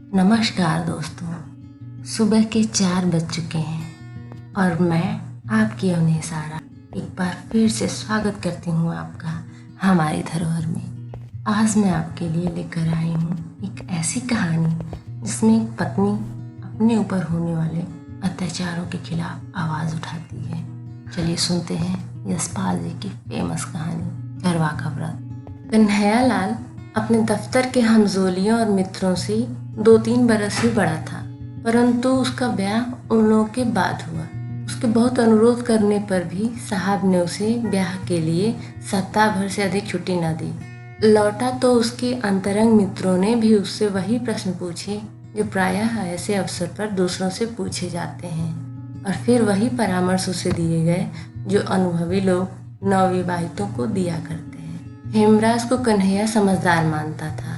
नमस्कार दोस्तों, सुबह के 4 बज चुके हैं और मैं आपकी अवनी सारा एक बार फिर से स्वागत करती हूँ आपका हमारी धरोहर में। आज मैं आपके लिए लेकर आई हूँ एक ऐसी कहानी जिसमें एक पत्नी अपने ऊपर होने वाले अत्याचारों के खिलाफ आवाज़ उठाती है। चलिए सुनते हैं यशपाल जी की फेमस कहानी करवा का व्रत। कन्हैया लाल अपने दफ्तर के हमजोलियों और मित्रों से 2-3 बरस ही बड़ा था, परंतु उसका ब्याह उन लोगों के बाद हुआ। उसके बहुत अनुरोध करने पर भी साहब ने उसे ब्याह के लिए सप्ताह भर से अधिक छुट्टी न दी। लौटा तो उसके अंतरंग मित्रों ने भी उससे वही प्रश्न पूछे जो प्रायः ऐसे अवसर पर दूसरों से पूछे जाते हैं, और फिर वही परामर्श उसे दिए गए जो अनुभवी लोग नवविवाहितों को दिया करते हैं। हेमराज को कन्हैया समझदार मानता था।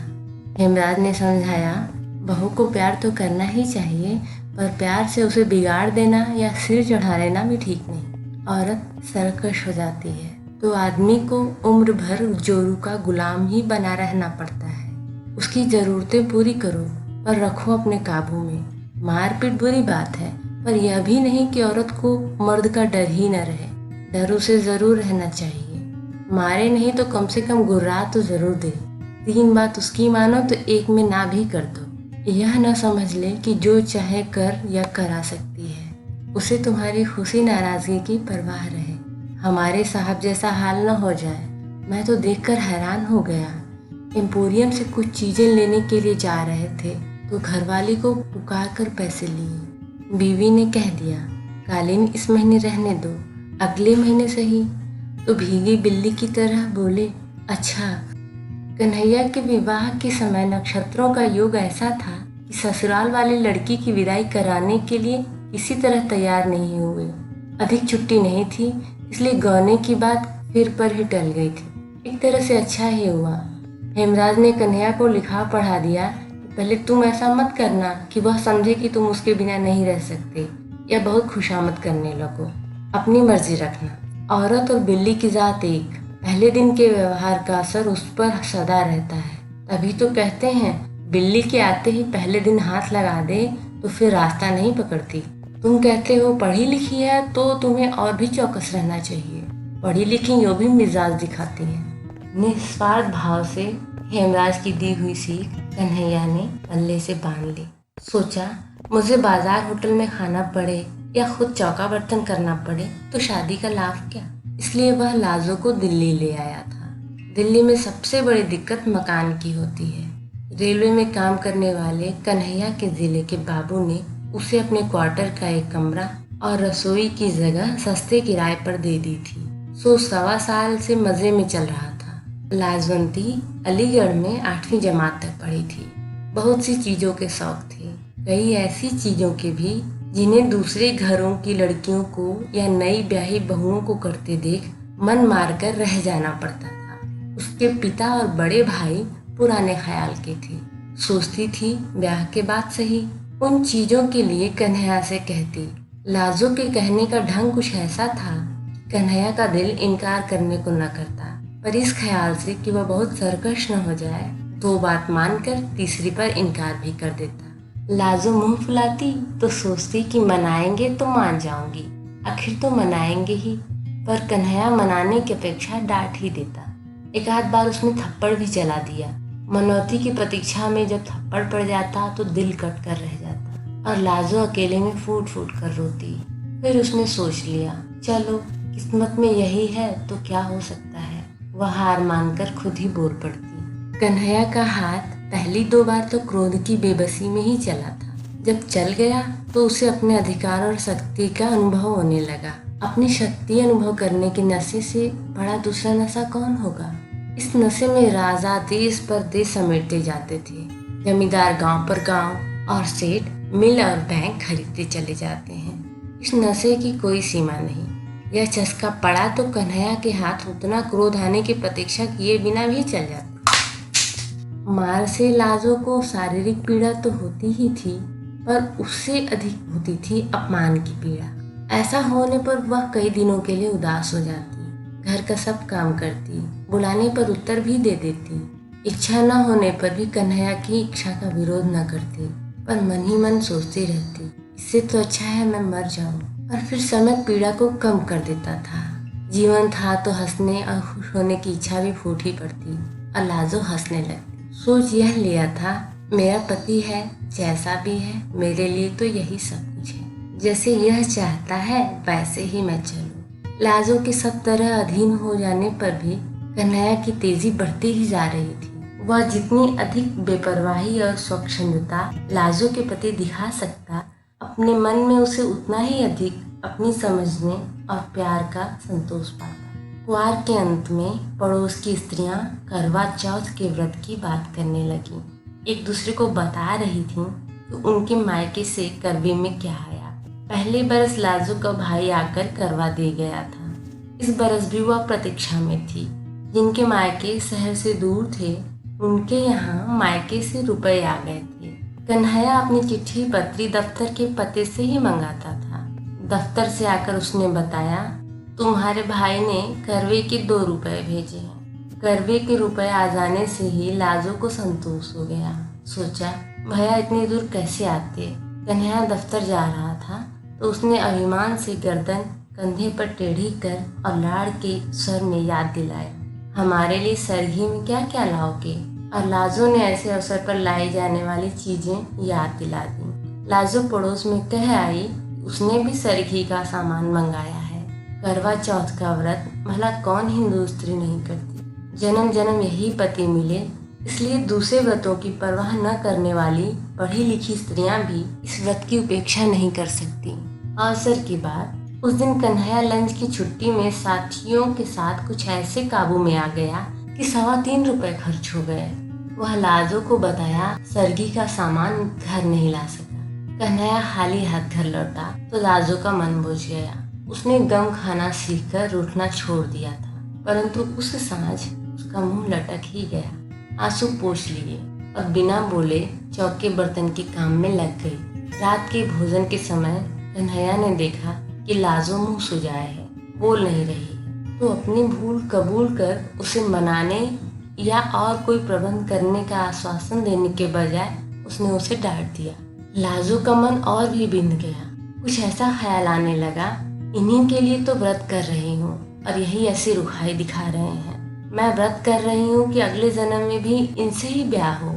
हेमराज ने समझाया, बहू को प्यार तो करना ही चाहिए, पर प्यार से उसे बिगाड़ देना या सिर चढ़ा लेना भी ठीक नहीं। औरत सरकश हो जाती है तो आदमी को उम्र भर जोरू का गुलाम ही बना रहना पड़ता है। उसकी ज़रूरतें पूरी करो पर रखो अपने काबू में। मारपीट बुरी बात है, पर यह भी नहीं कि औरत को मर्द का डर ही न रहे। डर उसे ज़रूर रहना चाहिए। मारे नहीं तो कम से कम गुर्रा तो ज़रूर दे। 3 बात उसकी मानो तो एक में ना भी कर दो। यह न समझ ले कि जो चाहे कर या करा सकती है। उसे तुम्हारी खुशी नाराज़गी की परवाह रहे। हमारे साहब जैसा हाल न हो जाए। मैं तो देखकर हैरान हो गया। एम्पोरियम से कुछ चीज़ें लेने के लिए जा रहे थे तो घरवाली को पुकार कर पैसे लिए। बीवी ने कह दिया, कालीन इस महीने रहने दो, अगले महीने सही। तो भीगी बिल्ली की तरह बोले, अच्छा। कन्हैया के विवाह के समय नक्षत्रों का योग ऐसा था कि ससुराल वाली लड़की की विदाई कराने के लिए किसी तरह तैयार नहीं हुए। अधिक छुट्टी नहीं थी, इसलिए गौने की बात फिर पर ही टल गई थी। एक तरह से अच्छा ही हुआ। हेमराज ने कन्हैया को लिखा पढ़ा दिया, पहले तुम ऐसा मत करना कि वह समझे कि तुम उसके बिना नहीं रह सकते या बहुत खुशामद करने लगो। अपनी मर्जी रखना। औरत और बिल्ली की जात एक। पहले दिन के व्यवहार का असर उस पर सदा रहता है। तभी तो कहते हैं, बिल्ली के आते ही पहले दिन हाथ लगा दे तो फिर रास्ता नहीं पकड़ती। तुम कहते हो पढ़ी लिखी है तो तुम्हें और भी चौकस रहना चाहिए। पढ़ी लिखी यो भी मिजाज दिखाती है। निस्वार्थ भाव से हेमराज की दी हुई सीख कन्हैया ने पल्ले से बांध ली। सोचा, मुझे बाजार होटल में खाना पड़े या खुद चौका बर्तन करना पड़े तो शादी का लाभ क्या। इसलिए वह लाजो को दिल्ली ले आया था। दिल्ली में सबसे बड़ी दिक्कत मकान की होती है। रेलवे में काम करने वाले कन्हैया के जिले के बाबू ने उसे अपने क्वार्टर का एक कमरा और रसोई की जगह सस्ते किराए पर दे दी थी। सो 1.25 साल से मजे में चल रहा था। लाजवंती अलीगढ़ में 8वीं जमात तक पढ़ी थी। बहुत सी चीज़ों के शौक थे, कई ऐसी चीज़ों के भी जिन्हें दूसरे घरों की लड़कियों को या नई ब्याही बहुओं को करते देख मन मारकर रह जाना पड़ता था। उसके पिता और बड़े भाई पुराने ख्याल के थे। सोचती थी ब्याह के बाद सही उन चीज़ों के लिए कन्हैया से कहती। लाजो के कहने का ढंग कुछ ऐसा था कि कन्हैया का दिल इनकार करने को न करता, पर इस ख्याल से कि वह बहुत सरकश न हो जाए 2 बात मानकर तीसरी पर इनकार भी कर देता। लाजो मुंह फुलाती तो सोचती कि मनाएंगे तो मान जाऊंगी, आखिर तो मनाएंगे ही, पर कन्हैया मनाने की अपेक्षा डांट ही देता। एक आध बार उसने थप्पड़ भी चला दिया। मनौती की प्रतीक्षा में जब थप्पड़ पड़ जाता तो दिल कट कर रह जाता और लाजो अकेले में फूट फूट कर रोती। फिर उसने सोच लिया, चलो किस्मत में यही है तो क्या हो सकता है। वह हार मानकर खुद ही बोल पड़ती। कन्हैया का हाथ पहली 2 बार तो क्रोध की बेबसी में ही चला था। जब चल गया तो उसे अपने अधिकार और शक्ति का अनुभव होने लगा। अपनी शक्ति अनुभव करने के नशे से बड़ा दूसरा नशा कौन होगा। इस नशे में राजा देश पर देश समेटते जाते थे। जमींदार गांव पर गांव और सेठ मिल और बैंक खरीदते चले जाते हैं। इस नशे की कोई सीमा नहीं। यह चस्का पड़ा तो कन्हैया के हाथ उतना क्रोध आने की प्रतीक्षा किए बिना भी चल जाता। मार से लाजो को शारीरिक पीड़ा तो होती ही थी, पर उससे अधिक होती थी अपमान की पीड़ा। ऐसा होने पर वह कई दिनों के लिए उदास हो जाती, घर का सब काम करती, बुलाने पर उत्तर भी दे देती, इच्छा न होने पर भी कन्हैया की इच्छा का विरोध न करती, पर मन ही मन सोचती रहती, इससे तो अच्छा है मैं मर जाऊं। और फिर समय पीड़ा को कम कर देता था। जीवन था तो हंसने और खुश होने की इच्छा भी फूट ही पड़ती और लाजो हंसने लगती। सोच यह लिया था, मेरा पति है, जैसा भी है मेरे लिए तो यही सब कुछ है, जैसे यह चाहता है वैसे ही मैं चलूं। लाजो के सब तरह अधीन हो जाने पर भी कन्हैया की तेजी बढ़ती ही जा रही थी। वह जितनी अधिक बेपरवाही और स्वच्छंदता लाजो के प्रति दिखा सकता, अपने मन में उसे उतना ही अधिक अपनी समझने और प्यार का संतोष पाता। कुआर के अंत में पड़ोस की स्त्रियां करवा चौथ के व्रत की बात करने लगी। एक दूसरे को बता रही थीं कि उनके मायके से करवे में क्या आया। पहले बरस लाजो का भाई आकर करवा दे गया था। इस बरस भी वह प्रतीक्षा में थी। जिनके मायके शहर से दूर थे, उनके यहाँ मायके से रुपए आ गए थे। कन्हैया अपनी चिट्ठी पत्री दफ्तर के पते से ही मंगाता था। दफ्तर से आकर उसने बताया, तुम्हारे भाई ने करवे के 2 रुपए भेजे हैं। करवे के रुपए आ जाने से ही लाजो को संतोष हो गया। सोचा, भैया इतनी दूर कैसे आते। कन्हैया दफ्तर जा रहा था तो उसने अभिमान से गर्दन कंधे पर टेढ़ी कर और लाड़ के स्वर में याद दिलाया, हमारे लिए सरगी में क्या क्या लाओगे। और लाजो ने ऐसे अवसर पर लाई जाने वाली चीजें याद दिला दी। लाजो पड़ोस में कह आई, उसने भी सरगी का सामान मंगाया है। करवा चौथ का व्रत भला कौन हिंदू स्त्री नहीं करती। जन्म जन्म यही पति मिले, इसलिए दूसरे व्रतों की परवाह न करने वाली पढ़ी लिखी स्त्रियां भी इस व्रत की उपेक्षा नहीं कर सकती। अवसर की बात, उस दिन कन्हैया लंच की छुट्टी में साथियों के साथ कुछ ऐसे काबू में आ गया कि 3.25 रुपए खर्च हो गए। वह लाजो को बताया सरगी का सामान घर नहीं ला सका। कन्हैया खाली हाथ घर लौटा तो लाजो का मन बुझ गया। उसने गम खाना सीखकर रूठना छोड़ दिया था, परंतु उस सांझ उसका मुंह लटक ही गया। आंसू पोंछ लिए और बिना बोले चौक के बर्तन के काम में लग गई। रात के भोजन के समय कन्हैया ने देखा कि लाजो मुंह सुजाए है, बोल नहीं रही है, तो अपनी भूल कबूल कर उसे मनाने या और कोई प्रबंध करने का आश्वासन देने के बजाय उसने उसे डांट दिया। लाजो का मन और भी बिंद गया। कुछ ऐसा ख्याल आने लगा, इन्हीं के लिए तो व्रत कर रही हूँ और यही ऐसी रुखाई दिखा रहे हैं। मैं व्रत कर रही हूँ कि अगले जन्म में भी इनसे ही ब्याह हो,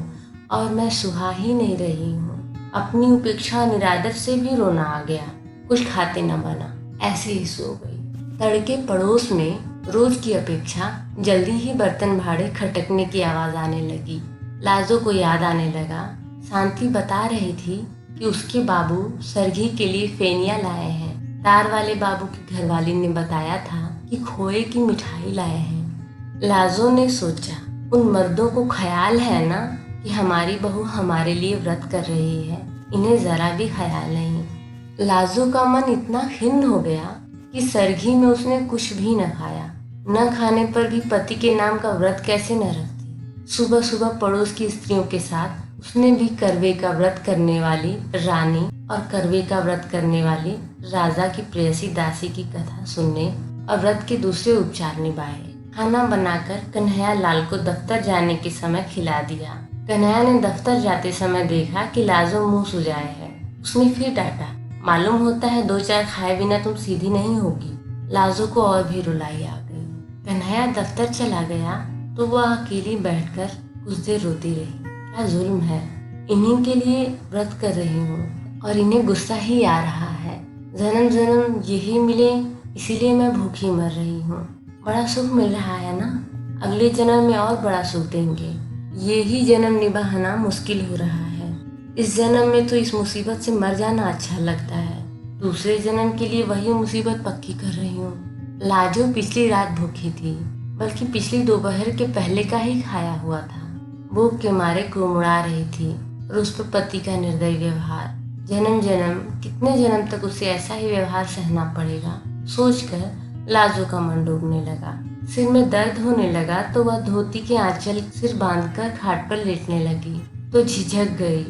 और मैं सुहा ही नहीं रही हूँ। अपनी उपेक्षा निरादर से भी रोना आ गया। कुछ खाते न बना, ऐसे ही सो गई। तड़के पड़ोस में रोज की अपेक्षा जल्दी ही बर्तन भाड़े खटकने की आवाज आने लगी। लाजो को याद आने लगा, शांति बता रही थी कि उसके बाबू सरगी के लिए फेनिया लाए हैं। तार वाले बाबू की घरवाली ने बताया था कि खोए की मिठाई लाए हैं। लाजो ने सोचा, उन मर्दों को ख्याल है ना कि हमारी बहू हमारे लिए व्रत कर रही है, इन्हें जरा भी ख्याल नहीं। लाजो का मन इतना खिन्न हो गया कि सरगी में उसने कुछ भी न खाया। न खाने पर भी पति के नाम का व्रत कैसे न रखती। सुबह सुबह पड़ोस की स्त्रियों के साथ उसने भी करवे का व्रत करने वाली रानी और करवे का व्रत करने वाली राजा की प्रेयसी दासी की कथा सुनने और व्रत के दूसरे उपचार निभाए। खाना बनाकर कन्हैया लाल को दफ्तर जाने के समय खिला दिया। कन्हैया ने दफ्तर जाते समय देखा कि लाजो मुंह सुजाए है। उसने फिर डांटा, मालूम होता है 2-4 खाए बिना तुम सीधी नहीं होगी। लाजो को और भी रुलाई आ गई। कन्हैया दफ्तर चला गया तो वह अकेली बैठकर कुछ देर रोती रही। क्या जुल्म है, इन्हीं के लिए व्रत कर रही हूँ और इन्हें गुस्सा ही आ रहा है। जन्म जन्म यही मिले, इसीलिए मैं भूखी मर रही हूँ। बड़ा सुख मिल रहा है ना, अगले जन्म में और बड़ा सुख देंगे। ये ही जन्म निभाना मुश्किल हो रहा है। इस जन्म में तो इस मुसीबत से मर जाना अच्छा लगता है, दूसरे जन्म के लिए वही मुसीबत पक्की कर रही हूँ। लाजो पिछली रात भूखी थी, बल्कि पिछली दोपहर के पहले का ही खाया हुआ था। भूख के मारे कुड़मुड़ा रही थी और उस पर पति का निर्दयी व्यवहार। जन्म जन्म कितने जन्म तक उसे ऐसा ही व्यवहार सहना पड़ेगा, सोचकर लाजो का मन डूबने लगा। सिर में दर्द होने लगा तो वह धोती के आंचल सिर बांधकर खाट पर लेटने लगी तो झिझक गई।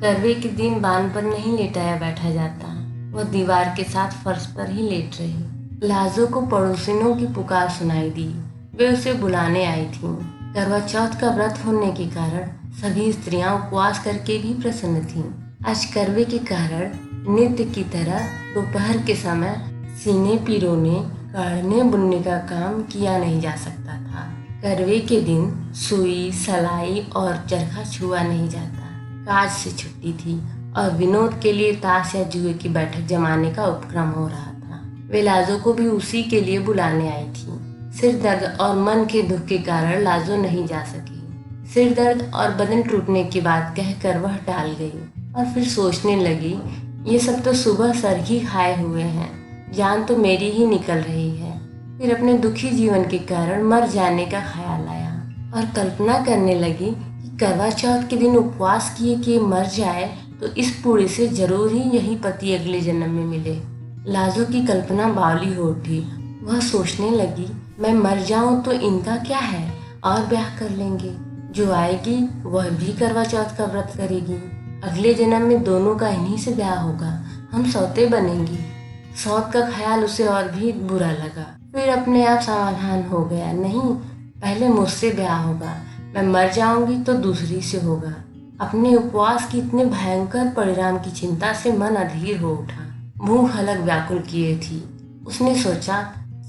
करवे के दिन बांध पर नहीं लेटाया बैठा जाता, वह दीवार के साथ फर्श पर ही लेट रही। लाजो को पड़ोसिनों की पुकार सुनाई दी। वे उसे बुलाने आई थीं। करवा चौथ का व्रत होने के कारण सभी स्त्रियां उपवास करके भी प्रसन्न थीं। आज करवे के कारण नित्य की तरह दोपहर के समय सीने पिरोने, काढ़ने बुनने का काम किया नहीं जा सकता था। करवे के दिन सुई, सलाई और चरखा छुआ नहीं जाता। काज से छुट्टी थी और विनोद के लिए ताश या जुए की बैठक जमाने का उपक्रम हो रहा था। वे लाजो को भी उसी के लिए बुलाने आई थी। सिर दर्द और मन के दुख के कारण लाजो नहीं जा सकी। सिर दर्द और बदन टूटने की बात कहकर वह टाल गई और फिर सोचने लगी, ये सब तो सुबह सर ही खाए हुए हैं, जान तो मेरी ही निकल रही है। फिर अपने दुखी जीवन के कारण मर जाने का ख्याल आया और कल्पना करने लगी कि करवा चौथ के दिन उपवास किए कि मर जाए तो इस पूरे से जरूर ही यही पति अगले जन्म में मिले। लाजो की कल्पना बावली हो उठी। वह सोचने लगी, मैं मर जाऊं तो इनका क्या है, और ब्याह कर लेंगे। जो आएगी वह भी करवा चौथ का व्रत करेगी। अगले जन्म में दोनों का इन्हीं से ब्याह होगा, हम सौते बनेंगी। सौत का ख्याल उसे और भी बुरा लगा। फिर अपने आप समाधान हो गया, नहीं, पहले मुझसे ब्याह होगा, मैं मर जाऊंगी तो दूसरी से होगा। अपने उपवास की इतने भयंकर परिणाम की चिंता से मन अधीर हो उठा। भूख अलग व्याकुल किए थी। उसने सोचा,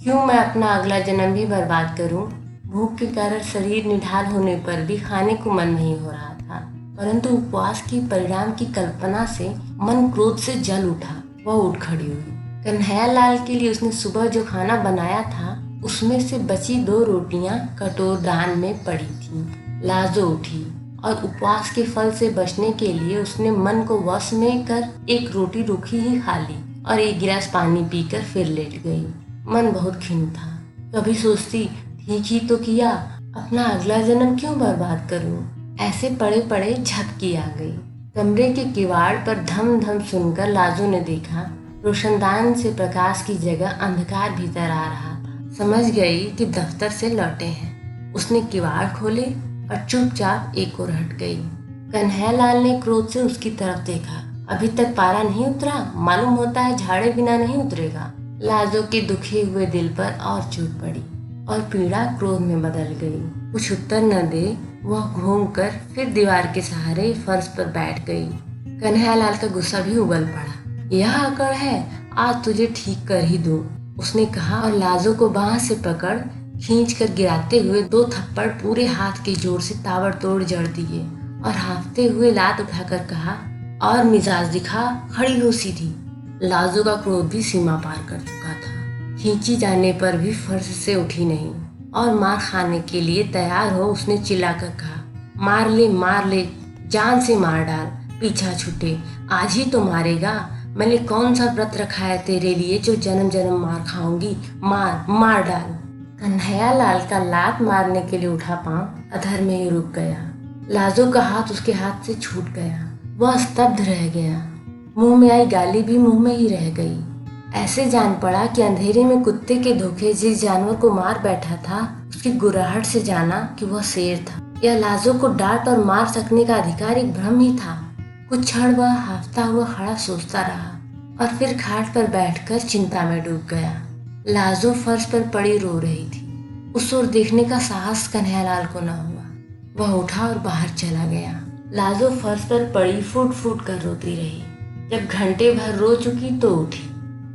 क्यों मैं अपना अगला जन्म भी बर्बाद करूं। भूख के कारण शरीर निढाल होने पर भी खाने को मन नहीं हो रहा था, परंतु उपवास के परिणाम की कल्पना से मन क्रोध से जल उठा। वह उठ खड़ी हुई। कन्हैया लाल के लिए उसने सुबह जो खाना बनाया था उसमें से बची 2 रोटियां कटोरदान में पड़ी थीं। लाजो उठी और उपवास के फल से बचने के लिए उसने मन को वश में कर एक रोटी रूखी ही खा ली और 1 गिलास पानी पीकर फिर लेट गई। मन बहुत खिन्न था। कभी सोचती, ठीक ही तो किया, अपना अगला जन्म क्यों बर्बाद करूं। ऐसे पड़े पड़े झपकी आ गई। कमरे के किवाड़ पर धम धम सुनकर लाजो ने देखा, रोशनदान से प्रकाश की जगह अंधकार भीतर आ रहा था। समझ गई कि दफ्तर से लौटे हैं। उसने किवाड़ खोले और चुपचाप एक ओर हट गई। कन्हैया लाल ने क्रोध से उसकी तरफ देखा। अभी तक पारा नहीं उतरा, मालूम होता है झाड़े बिना नहीं उतरेगा। लाजो के दुखे हुए दिल पर और चोट पड़ी और पीड़ा क्रोध में बदल गई। कुछ उत्तर न दे वह घूमकर फिर दीवार के सहारे फर्श पर बैठ गई। कन्हैया लाल का गुस्सा भी उबल पड़ा। यह अकड़ है, आज तुझे ठीक कर ही दूं, उसने कहा और लाजो को बांह से पकड़ खींचकर गिराते हुए 2 थप्पड़ पूरे हाथ के जोर से ताबड़तोड़ जड़ दिए और हाँफते हुए लात उठाकर कहा, और मिजाज दिखा, खड़ी हो सीधी। लाजो का क्रोध भी सीमा पार कर चुका था। खींची जाने पर भी फर्श से उठी नहीं और मार खाने के लिए तैयार हो उसने चिल्लाकर कहा, मार ले, जान से मार डाल, पीछा छूटे, आज ही तो मारेगा। मैंने कौन सा व्रत रखा है तेरे लिए जो जन्म जन्म मार खाऊंगी, मार डाल। कन्हैया लाल का लात मारने के लिए उठा पांव अधर में ही रुक गया। लाजो का हाथ उसके हाथ से छूट गया। वह स्तब्ध रह गया। मुंह में आई गाली भी मुंह में ही रह गई। ऐसे जान पड़ा कि अंधेरे में कुत्ते के धोखे जिस जानवर को मार बैठा था उसकी गुर्राहट से जाना कि वह शेर था। यह लाजो को डांट और मार सकने का अधिकार एक भ्रम ही था। कुछ क्षण वह हाफता हुआ खड़ा सोचता रहा और फिर खाट पर बैठकर चिंता में डूब गया। लाजो फर्श पर पड़ी रो रही थी। उस ओर देखने का साहस कन्हैयालाल को न हुआ। वह उठा और बाहर चला गया। लाजो फर्श पर पड़ी फूट फूट कर रोती रही। जब घंटे भर रो चुकी तो उठी।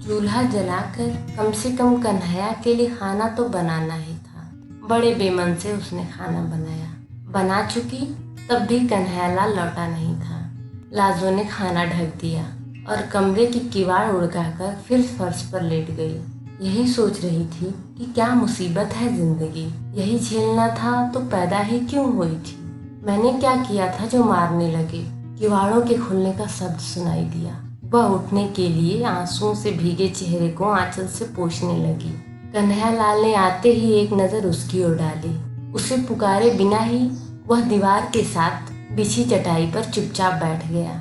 चूल्हा जलाकर कम से कम कन्हैया के लिए खाना तो बनाना ही था। बड़े बेमन से उसने खाना बनाया। बना चुकी तब भी कन्हैयालाल लौटा नहीं था। लाजो ने खाना ढक दिया और कमरे की किवाड़ उड़काकर फिर फर्श पर लेट गई। यही सोच रही थी कि क्या मुसीबत है जिंदगी, यही झेलना था तो पैदा ही क्यों हुई थी। मैंने क्या किया था जो मारने लगे। किवाड़ों के खुलने का शब्द सुनाई दिया। वह उठने के लिए आंसुओं से भीगे चेहरे को आंचल से पोंछने लगी। कन्हैयालाल ने आते ही एक नजर उसकी ओर डाली। उसे पुकारे बिना ही वह दीवार के साथ बिछी चटाई पर चुपचाप बैठ गया।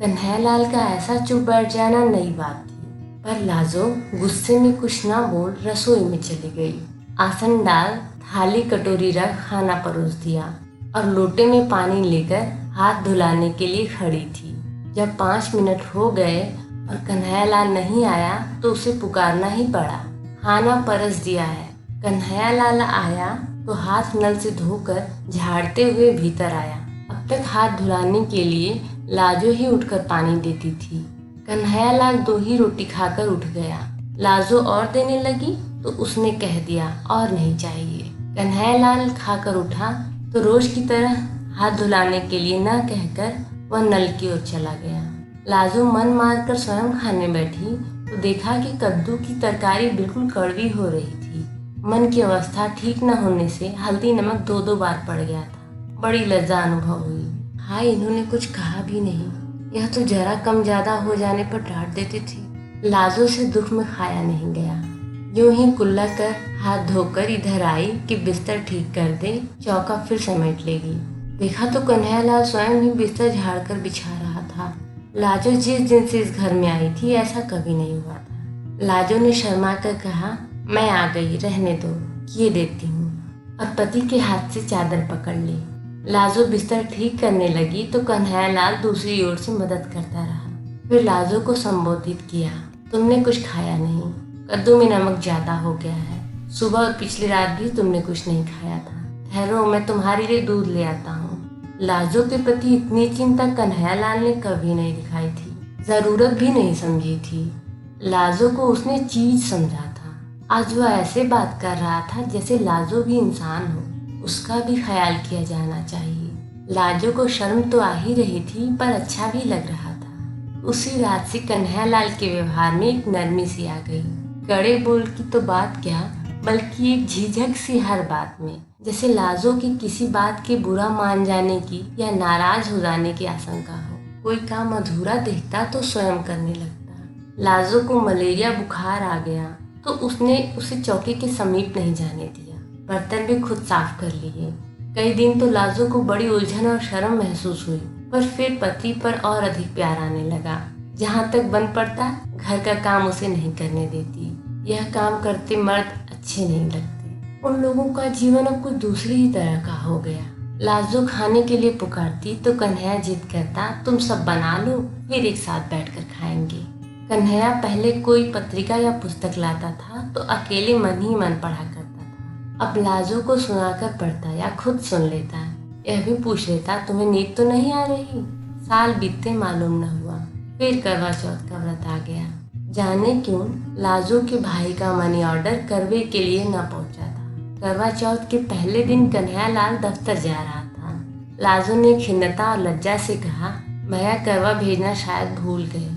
कन्हैयालाल का ऐसा चुप बैठ जाना नई बात थी, पर लाजो गुस्से में कुछ ना बोल रसोई में चली गई। आसन डाल, थाली कटोरी रख, खाना परोस दिया और लोटे में पानी लेकर हाथ धुलाने के लिए खड़ी थी। जब 5 मिनट हो गए और कन्हैयालाल नहीं आया तो उसे पुकारना ही पड़ा। खाना परस दिया है। कन्हैयालाल आया तो हाथ नल से धोकर झाड़ते हुए भीतर आया। अब तक हाथ धुलाने के लिए लाजो ही उठकर पानी देती थी। कन्हैयालाल 2 ही रोटी खाकर उठ गया। लाजो और देने लगी तो उसने कह दिया और नहीं चाहिए। कन्हैयालाल खाकर उठा तो रोज की तरह हाथ धुलाने के लिए न कहकर वह नल की ओर चला गया। लाजो मन मारकर स्वयं खाने बैठी तो देखा कि कद्दू की तरकारी बिल्कुल कड़वी हो रही थी। मन की अवस्था ठीक न होने से हल्दी नमक 2-2 बार पड़ गया था। बड़ी लज्जा अनुभव हुई। हाय, इन्होंने कुछ कहा भी नहीं, यह तो जरा कम ज्यादा हो जाने पर डांट देती थी। लाजो से दुख में खाया नहीं गया। यूं ही कुल्ला कर हाथ धोकर इधर आई कि बिस्तर ठीक कर दे, चौका फिर समेट लेगी। देखा तो कन्हैयालाल स्वयं ही बिस्तर झाड़कर बिछा रहा था। लाजो जिस दिन से इस घर में आई थी ऐसा कभी नहीं हुआ था। लाजो ने शर्मा कर कहा, मैं आ गई, रहने दो, किए देती हूँ, और पति के हाथ से चादर पकड़ ली। लाजो बिस्तर ठीक करने लगी तो कन्हैयालाल दूसरी ओर से मदद करता रहा। फिर लाजो को संबोधित किया, तुमने कुछ खाया नहीं, कद्दू में नमक ज्यादा हो गया है, सुबह और पिछली रात भी तुमने कुछ नहीं खाया था, ठहरो मैं तुम्हारे लिए दूध ले आता हूँ। लाजो के प्रति इतनी चिंता कन्हैयालाल ने कभी नहीं दिखाई थी, जरूरत भी नहीं समझी थी। लाजो को उसने चीज समझा था। आज वह ऐसे बात कर रहा था जैसे लाजो भी इंसान हो, उसका भी ख्याल किया जाना चाहिए। लाजो को शर्म तो आ ही रही थी पर अच्छा भी लग रहा था। उसी रात से कन्हैयालाल के व्यवहार में एक नरमी सी आ गई। कड़े बोल की तो बात क्या, बल्कि एक झिझक सी हर बात में, जैसे लाजो की किसी बात के बुरा मान जाने की या नाराज हो जाने की आशंका हो। कोई काम अधूरा देखता तो स्वयं करने लगता। लाजो को मलेरिया बुखार आ गया तो उसने उसे चौकी के समीप नहीं जाने दिया। बर्तन भी खुद साफ कर लिए। कई दिन तो लाजो को बड़ी उलझन और शर्म महसूस हुई, पर फिर पति पर और अधिक प्यार आने लगा। जहाँ तक बन पड़ता घर का काम उसे नहीं करने देती। यह काम करते मर्द अच्छे नहीं लगते। उन लोगों का जीवन अब कुछ दूसरी ही तरह का हो गया। लाजो खाने के लिए पुकारती तो कन्हैया जिद करता, तुम सब बना लो, फिर एक साथ बैठकर खाएंगे। कन्हैया पहले कोई पत्रिका या पुस्तक लाता था तो अकेले मन ही मन पढ़ा करता था। अब लाजो को सुनाकर पढ़ता या खुद सुन लेता। यह भी पूछ लेता, तुम्हें नींद तो नहीं आ रही? साल बीतते मालूम न हुआ। फिर करवा चौथ का व्रत आ गया। जाने क्यों लाजो के भाई का मनी ऑर्डर करवे के लिए न पहुंचा था। करवा चौथ के पहले दिन कन्हैयालाल दफ्तर जा रहा था। लाजो ने खिन्नता और लज्जा से कहा, भैया करवा भेजना शायद भूल गए।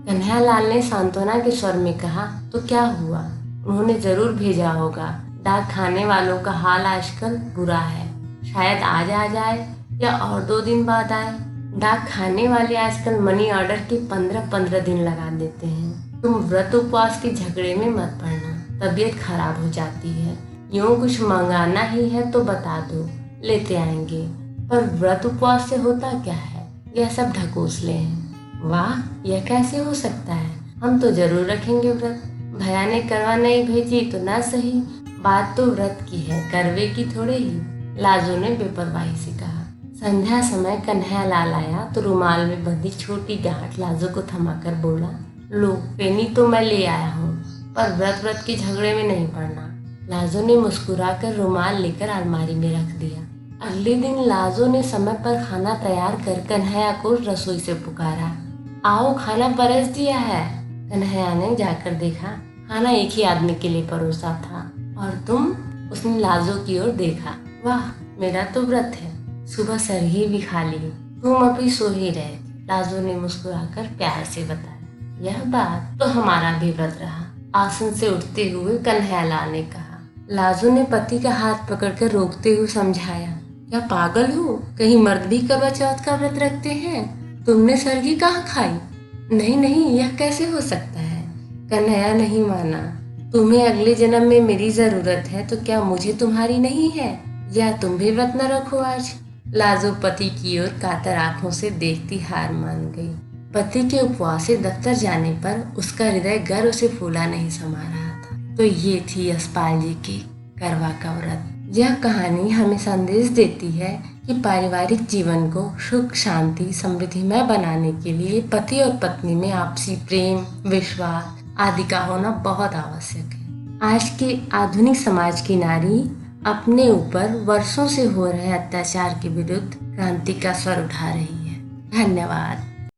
कन्हैयालाल ने सांत्वना के स्वर में कहा, तो क्या हुआ, उन्होंने जरूर भेजा होगा। डाक खाने वालों का हाल आजकल बुरा है, शायद आज आ जाए या और 2 दिन बाद आए। डाक खाने वाले आजकल मनी ऑर्डर के 15-15 दिन लगा देते हैं। तुम व्रत उपवास के झगड़े में मत पड़ना, तबीयत खराब हो जाती है। यूँ कुछ मंगाना ही है तो बता दो, लेते आएंगे। पर व्रत उपवास से होता क्या है, यह सब ढकोसले हैं। वाह, यह कैसे हो सकता है, हम तो जरूर रखेंगे व्रत। भैया ने करवा नहीं भेजी तो ना सही, बात तो व्रत की है, करवे की थोड़े ही, लाजो ने बेपरवाही से कहा। संध्या समय कन्हैयालाल आया तो रुमाल में बंधी छोटी गांठ लाजो को थमाकर बोला, लो पेनी तो मैं ले आया हूँ, पर व्रत के झगड़े में नहीं पड़ना। लाजो ने मुस्कुराकर रुमाल लेकर अलमारी में रख दिया। अगले दिन लाजो ने समय पर खाना तैयार कर कन्हैया को रसोई से पुकारा, आओ खाना परस दिया है। कन्हैया ने जाकर देखा, खाना एक ही आदमी के लिए परोसा था। और तुम? उसने लाजो की ओर देखा। वाह, मेरा तो व्रत है, सुबह सरगी भी खा ली, तुम अभी सो ही रहे। लाजो ने मुस्कुराकर प्यार से बताया। यह बात तो हमारा भी व्रत रहा, आसन से उठते हुए कन्हैयालाल ने कहा। लाजो ने पति का हाथ पकड़कर रोकते हुए समझाया, क्या पागल हो, कहीं मर्द भी करवा चौथ का व्रत रखते हैं? तुमने सरगी कहाँ खाई? नहीं नहीं, यह कैसे हो सकता है? कन्हैया नहीं माना। तुम्हें अगले जन्म में मेरी जरूरत है तो क्या मुझे तुम्हारी नहीं है? या तुम भी व्रत न रखो आज? लाजो पति की ओर कातर आंखों से देखती हार मान गई। पति के उपवास से दफ्तर जाने पर उसका हृदय गर्व से फूला नहीं समा रहा था। तो ये थी यशपाल जी की करवा का व्रत। यह कहानी हमें संदेश देती है कि पारिवारिक जीवन को सुख शांति समृद्धिमय बनाने के लिए पति और पत्नी में आपसी प्रेम विश्वास आदि का होना बहुत आवश्यक है। आज के आधुनिक समाज की नारी अपने ऊपर वर्षों से हो रहे अत्याचार के विरुद्ध क्रांति का स्वर उठा रही है। धन्यवाद।